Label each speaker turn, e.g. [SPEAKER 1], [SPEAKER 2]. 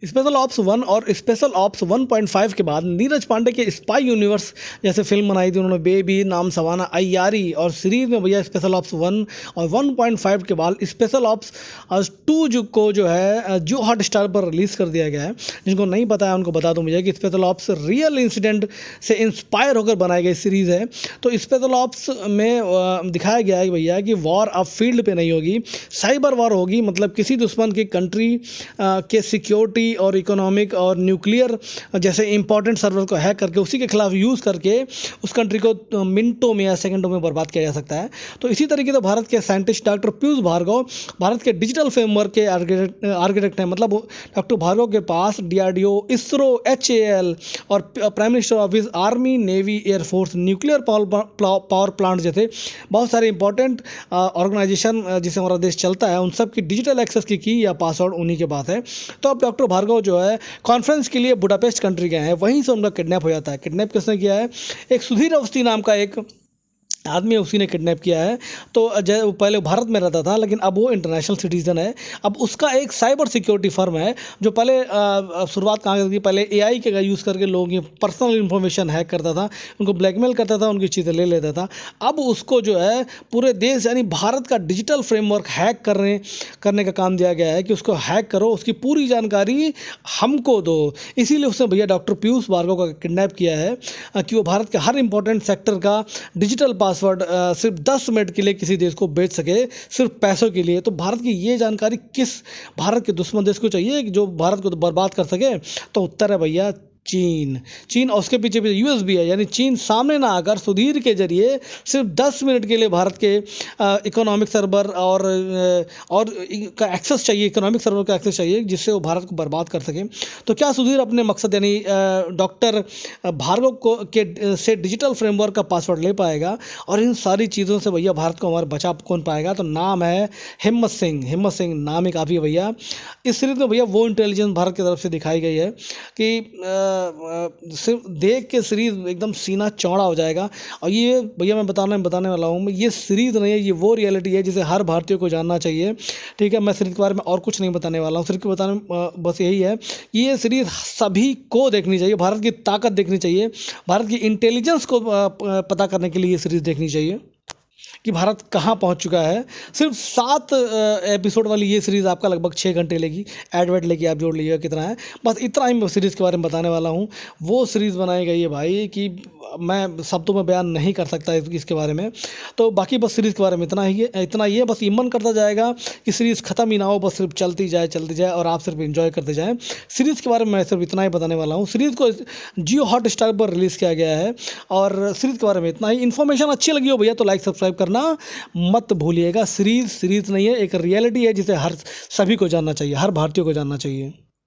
[SPEAKER 1] Special ops 1 और special ops 1.5 के बाद नीरज पांडे के स्पाई यूनिवर्स जैसे फिल्म बनाई थी उन्होंने, बेबी, नाम सवाना, अय्यारी, और सीरीज में भैया स्पेशल ऑप्स 1 और 1.5 के बाद स्पेशल ऑप्स 2 जो है जियो हॉटस्टार पर रिलीज़ कर दिया गया है। जिनको नहीं पता है उनको बता दूं मुझे कि स्पेशल ऑप्स रियल इंसिडेंट से इंस्पायर होकर बनाई गई सीरीज़ है। तो स्पेशल ऑप्स में दिखाया गया है भैया कि वॉर अब फील्ड पे नहीं होगी, साइबर वॉर होगी। मतलब किसी दुश्मन की कंट्री के सिक्योरिटी और इकोनॉमिक और न्यूक्लियर जैसे इंपॉर्टेंट सर्वर को हैक करके उसी के खिलाफ यूज़ करके उस कंट्री को मिनटों में या सेकंडों में बर्बाद किया जा सकता है। तो इसी तरीके से भारत के साइंटिस्ट डॉक्टर पीयूष भार्गव भारत के डिजिटल फ्रेमवर्क के आर्किटेक्ट हैं। मतलब डॉक्टर भार्गव के पास डीआरडीओ, इसरो, HAL और prime minister office, army, navy, air force, nuclear power plant जैसे बहुत सारे इंपॉर्टेंट ऑर्गेनाइजेशन जिसे हमारा देश चलता है उन सब की डिजिटल एक्सेस की या पासवर्ड उन्हीं के पास है। तो अब डॉक्टर भार्गव जो है कॉन्फ्रेंस के लिए बुडापेस्ट कंट्री गए हैं, वहीं से उनका किडनैप हो जाता है। किडनैप किसने किया है? एक सुधीर अवस्थी नाम का एक आदमी उसी ने किडनैप किया है। तो वो पहले भारत में रहता था लेकिन अब वो इंटरनेशनल सिटीज़न है। अब उसका एक साइबर सिक्योरिटी फर्म है जो पहले शुरुआत कहाँ करती थी, पहले AI के यूज़ करके लोगों की पर्सनल इन्फॉर्मेशन हैक करता था, उनको ब्लैकमेल करता था, उनकी चीज़ें ले लेता था। अब उसको जो है पूरे देश यानी भारत का डिजिटल फ्रेमवर्क हैक करने का काम दिया गया है कि उसको हैक करो, उसकी पूरी जानकारी हमको दो। इसीलिए उसने भैया डॉक्टर पीयूष भार्गव का किडनैप किया है कि वो भारत के हर इंपॉर्टेंट सेक्टर का डिजिटल पासवर्ड सिर्फ 10 मिनट के लिए किसी देश को बेच सके, सिर्फ पैसों के लिए। तो भारत की ये जानकारी किस भारत के दुश्मन देश को चाहिए कि जो भारत को बर्बाद कर सके? तो उत्तर है भैया चीन और उसके पीछे US भी है। यानी चीन सामने ना आकर सुधीर के जरिए सिर्फ 10 मिनट के लिए भारत के इकोनॉमिक सर्वर और का एक्सेस चाहिए, इकोनॉमिक सर्वर का एक्सेस चाहिए जिससे वो भारत को बर्बाद कर सके। तो क्या सुधीर अपने मकसद यानी डॉक्टर भार्गव से डिजिटल फ्रेमवर्क का पासवर्ड ले पाएगा? और इन सारी चीज़ों से भैया भारत को हमारा बचा कौन पाएगा? तो नाम है हिम्मत सिंह नाम ही काफ़ी है भैया। इस सीरीज में भैया वो इंटेलिजेंस भारत की तरफ से दिखाई गई है कि सिर्फ देख के सीरीज एकदम सीना चौड़ा हो जाएगा। और ये भैया मैं बताने वाला हूँ, ये सीरीज नहीं है, ये वो रियलिटी है जिसे हर भारतीय को जानना चाहिए। ठीक है, मैं सीरीज के बारे में और कुछ नहीं बताने वाला हूँ, सिर्फ बताने बस यही है कि ये सीरीज सभी को देखनी चाहिए, भारत की ताकत देखनी चाहिए, भारत की इंटेलिजेंस को पता करने के लिए ये सीरीज देखनी चाहिए कि भारत कहाँ पहुँच चुका है। सिर्फ 7 एपिसोड वाली ये सीरीज़ आपका लगभग 6 घंटे लेगी, एडवर्ट लेके आप जोड़ लीजिएगा कितना है। बस इतना ही मैं सीरीज़ के बारे में बताने वाला हूँ। वो सीरीज़ बनाई गई है भाई कि मैं शब्दों में बयान नहीं कर सकता इसके बारे में। तो बाकी बस सीरीज़ के बारे में इतना ही है। बस ये मन करता जाएगा कि सीरीज़ ख़त्म ही ना हो, बस सिर्फ चलती जाए और आप सिर्फ इंजॉय करते जाएँ। सीरीज़ के बारे में मैं सिर्फ इतना ही बताने वाला हूँ। सीरीज़ को जियो हॉटस्टार पर रिलीज़ किया गया है और सीरीज़ के बारे में इतना ही। इन्फॉर्मेशन अच्छी लगी हो भैया तो लाइक सब्सक्राइब करना मत भूलिएगा। सीरीज नहीं है, एक रियलिटी है जिसे सभी को जानना चाहिए, हर भारतीय को जानना चाहिए।